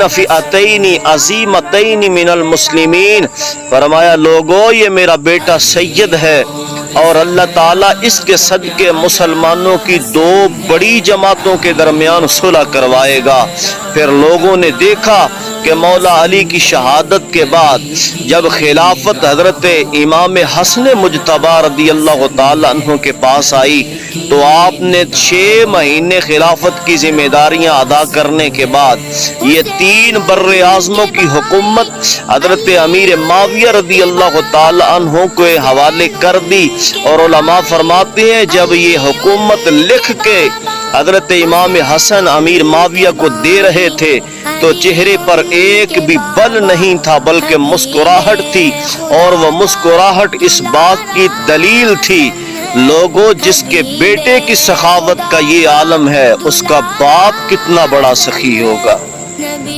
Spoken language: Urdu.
فئتین عظیمتین من المسلمین، فرمایا لوگو یہ میرا بیٹا سید ہے اور اللہ تعالیٰ اس کے صدقے مسلمانوں کی دو بڑی جماعتوں کے درمیان صلح کروائے گا۔ پھر لوگوں نے دیکھا کہ مولا علی کی شہادت کے بعد جب خلافت حضرت امام حسن مجتبی رضی اللہ تعالیٰ عنہ کے پاس آئی تو آپ نے 6 مہینے خلافت کی ذمہ داریاں ادا کرنے کے بعد یہ 3 بر اعظموں کی حکومت حضرت امیر معاویہ رضی اللہ تعالیٰ عنہ کے حوالے کر دی۔ اور علماء فرماتے ہیں جب یہ حکومت لکھ کے حضرت امام حسن امیر معاویہ کو دے رہے تھے تو چہرے پر ایک بھی بل نہیں تھا بلکہ مسکراہٹ تھی، اور وہ مسکراہٹ اس بات کی دلیل تھی لوگوں جس کے بیٹے کی سخاوت کا یہ عالم ہے اس کا باپ کتنا بڑا سخی ہوگا۔